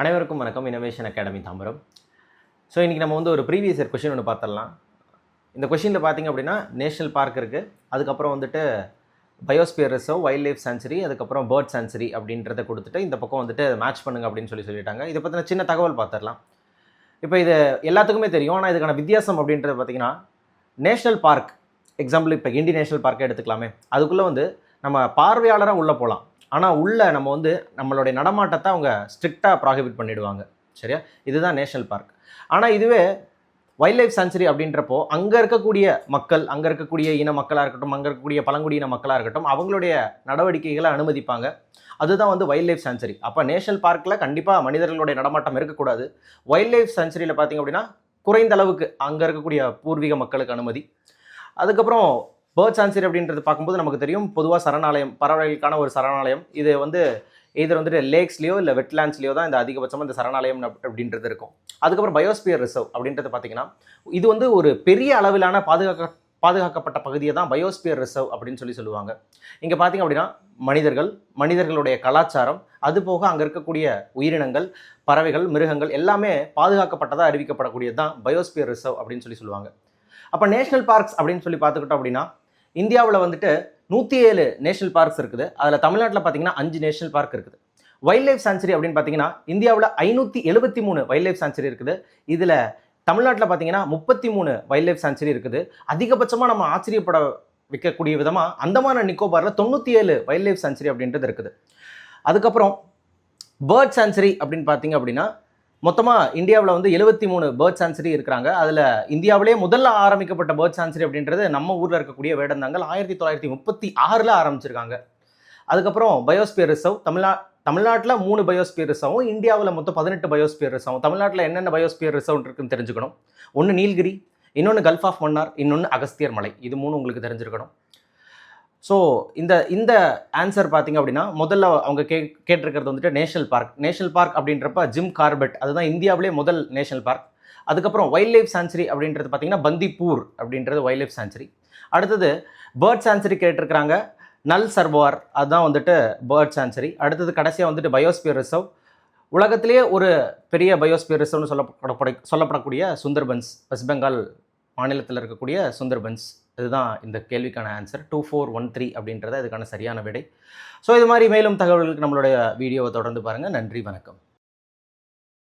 அனைவருக்கும் வணக்கம். Innovation academy Tambaram. So இன்றைக்கி நம்ம வந்து ஒரு ப்ரீவியஸ் இயர் கொஷின் ஒன்று பார்த்துடலாம். இந்த கொஷினில் பார்த்திங்க அப்படின்னா நேஷ்னல் பார்க் இருக்குது, அதுக்கப்புறம் வந்துட்டு biosphere reserve, wild life sanctuary, அதுக்கப்புறம் பேர்ட் சான்ச்சுரி அப்படின்றத கொடுத்துட்டு இந்த பக்கம் வந்துட்டு மேட்ச் பண்ணுங்க அப்படின்னு சொல்லிட்டாங்க. இதை பற்றின சின்ன தகவல் பார்த்துடலாம். இப்போ இது எல்லாத்துக்குமே தெரியும், ஆனால் இதுக்கான வித்தியாசம் அப்படின்றது பார்த்திங்கன்னா, நேஷ்னல் பார்க் எக்ஸாம்பிள் இப்போ கிண்டி நேஷ்னல் பார்க்கை எடுத்துக்கலாமே, அதுக்குள்ளே வந்து நம்ம பார்வையாளராக உள்ளே போகலாம். ஆனால் உள்ளே நம்ம வந்து நம்மளுடைய நடமாட்டத்தை அவங்க ஸ்ட்ரிக்டாக ப்ராஹிபிட் பண்ணிவிடுவாங்க. சரியா? இதுதான் நேஷ்னல் பார்க். ஆனால் இதுவே வைல்ட் லைஃப் சான்ச்சுரி அப்படின்றப்போ அங்கே இருக்கக்கூடிய மக்கள், அங்கே இருக்கக்கூடிய இன மக்களாக இருக்கட்டும், அங்கே இருக்கக்கூடிய பழங்குடியின மக்களாக இருக்கட்டும், அவங்களுடைய நடவடிக்கைகளை அனுமதிப்பாங்க. அதுதான் வந்து வைல்ட் லைஃப் சான்ச்சுரி. அப்போ நேஷ்னல் பார்க்கில் கண்டிப்பாக மனிதர்களுடைய நடமாட்டம் இருக்கக்கூடாது. வைல்ட் லைஃப் சான்ச்சுரியில் பார்த்திங்க அப்படின்னா குறைந்த அளவுக்கு அங்கே இருக்கக்கூடிய பூர்வீக மக்களுக்கு அனுமதி. அதுக்கப்புறம் பேர்ட் சான்ச்சுரி அப்படின்றது பார்க்கும்போது நமக்கு தெரியும், பொதுவாக சரணாலயம், பறவைகளுக்கான ஒரு சரணாலயம். இது வந்து இதர் வந்துட்டு லேக்ஸ்லேயோ இல்லை வெட்லேண்ட்ஸ்லேயோ தான் இந்த அதிகபட்சமாக இந்த சரணாலயம் அப்படின்றது இருக்கும். அதுக்கப்புறம் பயோஸ்பியர் ரிசர்வ் அப்படின்றது பார்த்திங்கன்னா, இது வந்து ஒரு பெரிய அளவிலான பாதுகாக்கப்பட்ட பகுதியை தான் பயோஸ்பியர் ரிசர்வ் அப்படின்னு சொல்லுவாங்க. இங்கே பார்த்திங்க அப்படின்னா மனிதர்களுடைய கலாச்சாரம், அது போக அங்கே இருக்கக்கூடிய உயிரினங்கள், பறவைகள், மிருகங்கள் எல்லாமே பாதுகாக்கப்பட்டதாக அறிவிக்கப்படக்கூடியது தான் பயோஸ்பியர் ரிசர்வ் அப்படின்னு சொல்லுவாங்க. அப்போ நேஷ்னல் பார்க்ஸ் அப்படின்னு பார்த்துக்கிட்டோம் அப்படின்னா, இந்தியாவில் வந்துட்டு 107 நேஷனல் பார்க்ஸ் இருக்குது. அதில் தமிழ்நாட்டில் பார்த்தீங்கன்னா 5 நேஷனல் பார்க் இருக்குது. வைல்ட் லைஃப் சான்ச்சுரி அப்படின்னு பார்த்தீங்கன்னா இந்தியாவில் 573 வைல்ட் லைஃப் சான்ச்சுரி இருக்குது. இதில் தமிழ்நாட்டில் பார்த்தீங்கன்னா 33 வைல்ட் லைஃப் சான்ச்சுரி இருக்குது. அதிகபட்சமாக நம்ம ஆச்சரியப்பட வைக்கக்கூடிய விதமாக அந்தமான் அண்ட் நிக்கோபாரில் 97 வைல்ட் லைஃப் சான்ச்சுரி அப்படின்றது இருக்குது. அதுக்கப்புறம் பேர்ட் சான்ச்சுரி அப்படின்னு பார்த்தீங்க அப்படின்னா மொத்தமாக இந்தியாவில் வந்து 73 பேர்ட் சான்ச்சுரி இருக்கிறாங்க. அதில் இந்தியாவிலே முதல்ல ஆரம்பிக்கப்பட்ட பேர்ட் சான்ச்சுரி அப்படின்றது நம்ம ஊரில் இருக்கக்கூடிய வேடந்தாங்கல் 1936 ஆரம்பிச்சிருக்காங்க. அதுக்கப்புறம் பயோஸ்பியர் ரிசர்வ், தமிழ்நாட்டில் 3 பயோஸ்பியர் ரிசர்வும், இந்தியாவில் மொத்தம் 18 பயோஸ்பியர் ரிசர்வும். தமிழ்நாட்டில் என்னென்ன பயோஸ்பியர் ரிசர்வ் இருக்குன்னு தெரிஞ்சுக்கணும். ஒன்று நீல்கிரி, இன்னொன்று கல்ஃப் ஆஃப் மன்னார், இன்னொன்று அகஸ்தியர் மலை. இது 3 உங்களுக்கு தெரிஞ்சிருக்கணும். ஸோ இந்த ஆன்சர் பார்த்திங்க அப்படின்னா முதல்ல அவங்க கேட்டிருக்கிறது வந்துட்டு நேஷனல் பார்க் அப்படின்றப்ப ஜிம் கார்பெட், அதுதான் இந்தியாவிலே முதல் நேஷனல் பார்க். அதுக்கப்புறம் வைல்ட் லைஃப் சான்ச்சுரி அப்படின்றது பார்த்திங்கன்னா பந்திப்பூர் அப்படின்றது வைல்ட் லைஃப் சான்ச்சுரி. அடுத்தது பேர்ட் சான்ச்சுரி கேட்டிருக்கிறாங்க, நல் சர்வார், அதுதான் வந்துட்டு பேர்ட் சான்ச்சுரி. அடுத்தது கடைசியாக வந்துட்டு பயோஸ்பியர் ரிசர்வ், உலகத்திலே ஒரு பெரிய பயோஸ்பியர் ரிசர்வ்னு சொல்லப்படக்கூடிய சுந்தர்பன்ஸ், வெஸ்ட் பெங்கால் மாநிலத்தில் இருக்கக்கூடிய சுந்தர்பன்ஸ். இதுதான் இந்த கேள்விக்கான ஆன்சர். 2413 அப்படின்றத இதுக்கான சரியான விடை. ஸோ இது மாதிரி மேலும் தகவல்களுக்கு நம்மளுடைய வீடியோவை தொடர்ந்து பாருங்கள். நன்றி, வணக்கம்.